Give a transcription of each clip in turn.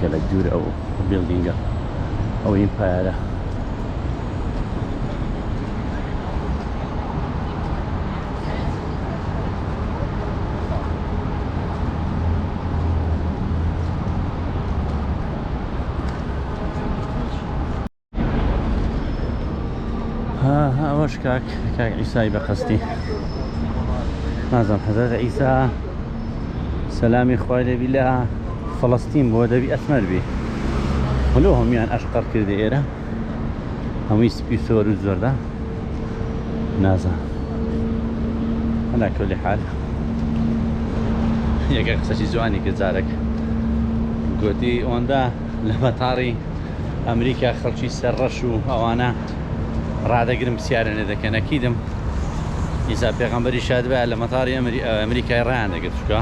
قالك دور أو بيلدينغ أو إمباير. ها وش كاك عيسى بقصدي نازم حضرت عيسى سلامي خوالي بالله فلسطين بوده بي أسمر بي ولوهم يعني أشقر كده إيرا هم يسبي صور الزور ده نازم على كل حال يا قصة زواني كزارك قلتي وندا لمطاري أمريكا خلشي سرشو أوانا ڕدەگرم پرسیارە دەکەن ئەکیدم ئیسا پێغەمبەری شاد بە لە مەتاری ئەمریکای ڕیان دەگرت چکە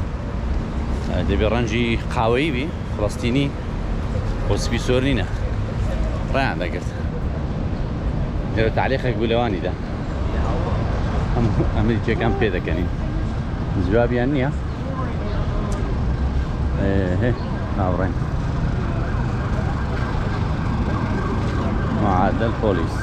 دەبێ ڕەنجی قاوەیی بی فڵەستینی بۆ سپی سۆر نینە ڕیان دەگرت لێرە تعلیقێک بوو لەوانیدا ئەمریکیەکان پێ دەکەنین جوابیان نییە ناوڕێن معادل پۆلیس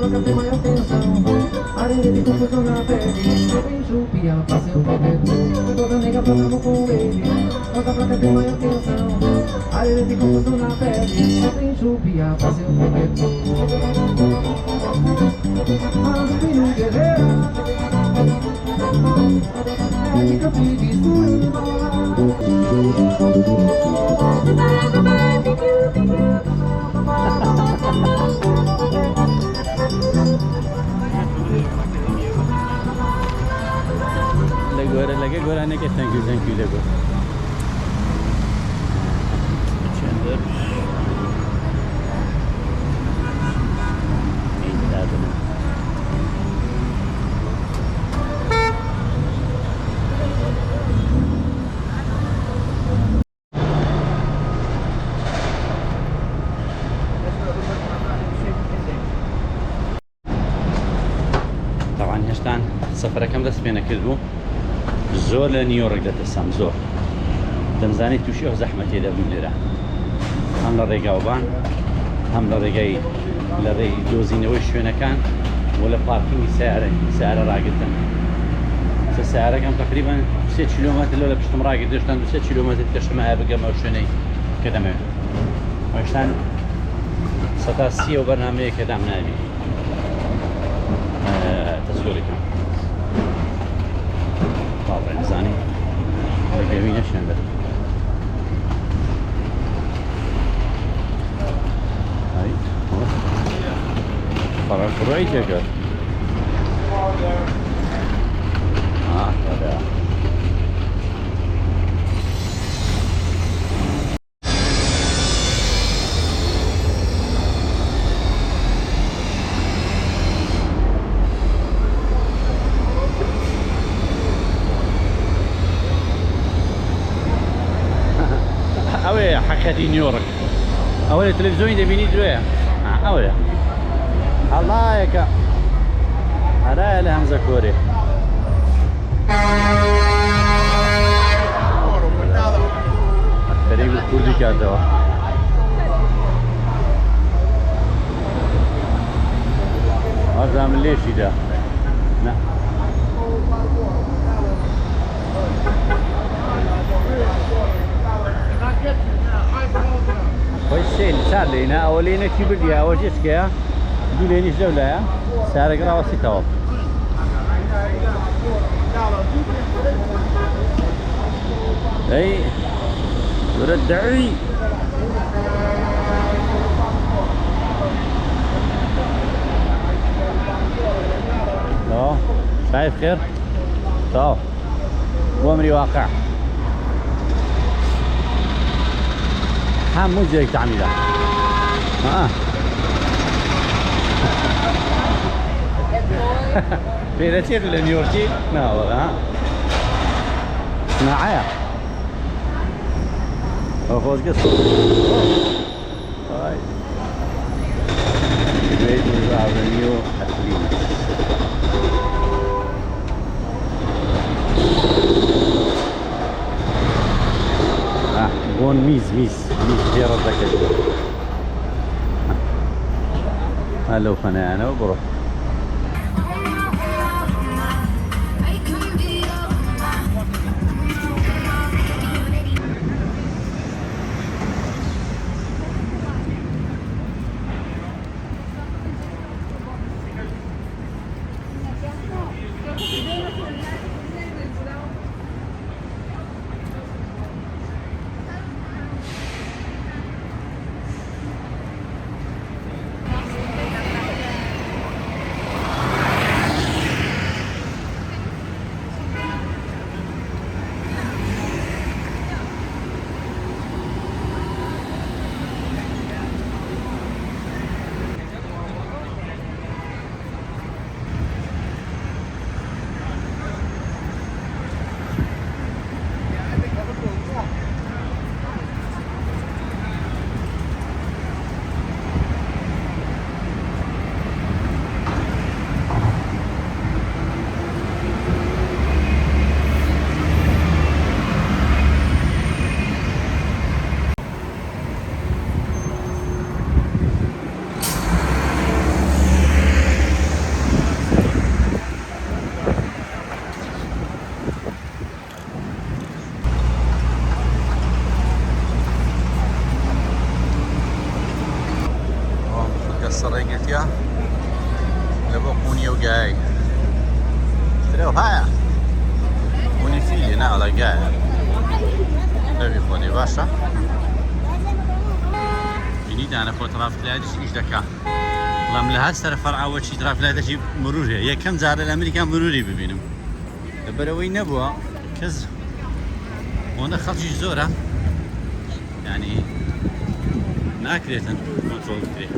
Toda tem maior atenção. Areia de confusão na pele. Eu vim chupia pra seu protetor. Toda nega passando com ele. Toda placa tem maior atenção. Areia de confusão na pele. Eu vim chupia pra seu protetor. Filho guerreira. É de Campi de Suíba. لگه گوره نکه تنکیو لگو چندر این دادنه طبعا هشتان سفره كم دست بينا كذبو زۆر لە نیویۆرک دەتەسام زۆر دەمزانی تووشی ئەو زەحمەتێ دەبوو لێرە هەم لە ڕێگاوبان هەم لە ڕێگای لە ڕێی دۆزینەوەی شوێنەکان و لە پارکینگی سیارە ڕاگرتن سیارەکەم تقریبان 3 کیلۆمەتر لە پشتم ڕاگرتشتان 2 کیلۆمەتر تەشمایە بگەم ئەو شوێنەی کە دەمەوێت هێشتان 130 ئەو بەرنامەیە کە دام ناوی تەسوورەکەم زانی بگوی نشنده هاي فرق فروعی چکر هذا اوه حكتي نيويورك اول تلفزيون دبيني دويا اوه الله يكا هذا اللي همزه كوري فريق الكردي كاتوا هذا من ليش ده لا ويسيل صار لينا اولينا كي بديا وجيس كيا دولينيش دولا سارق راسي توب اي ردعي شايف خير طاف وامري واقع حام مزيك تعميلها بيرتير لنيورتي نا والله معايا فوز قصة هاي بيت الأفنيو أتليت هون ميز غير الذكر هلو فنانة وبروح قلتيها لبقوني وقاي تريو هايا قوني فيلي نا على قاي نبي خوني باشا بینید انا فوتوغراف لادش ايش دكا والله لها سر فرع اول شي تراف لادش مروري يكم زار الامريكا مروري ببينم بروي نبوا كز وانا خرجي زوره يعني ناكريتن كنترول كري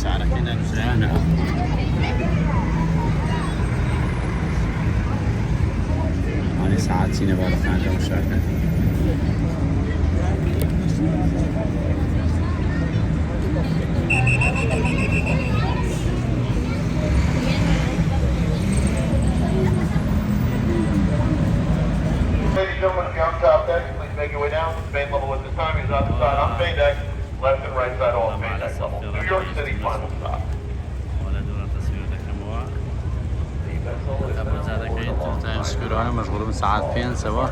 الساعة كنا نزرعنا على ساعات سينا بعرف عندهم مشاكل Ladies and gentlemen, if you're on top deck, please make your way down. Main level at this time is on the side on main deck. Left and right side all main deck level. New York City final stop. ولا دور التصوير دكموا تبرز هذا كاين تايم سكوير انا مشغول من ساعات فين سوا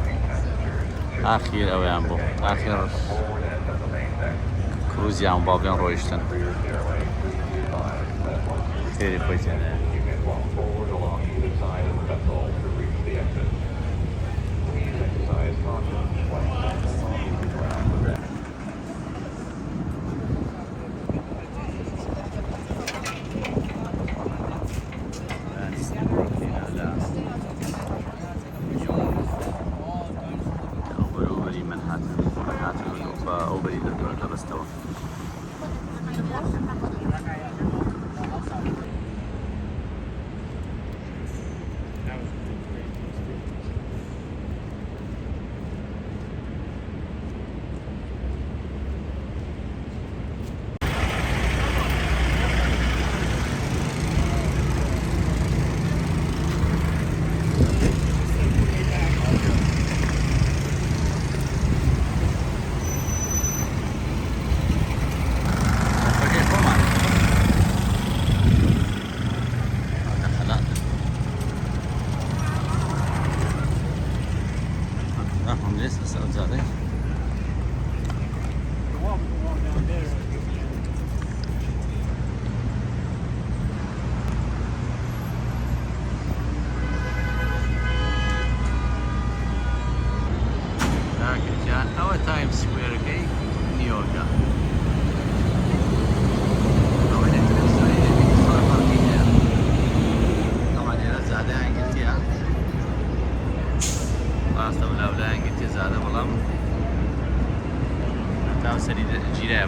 اخير او يامبو اخر كروز يام بابين رويشتن خيري خويتي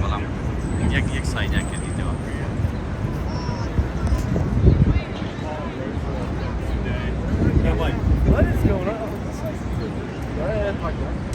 بەڵام یەک سایدیان کردیتەوە. What is going on? Go ahead, my God.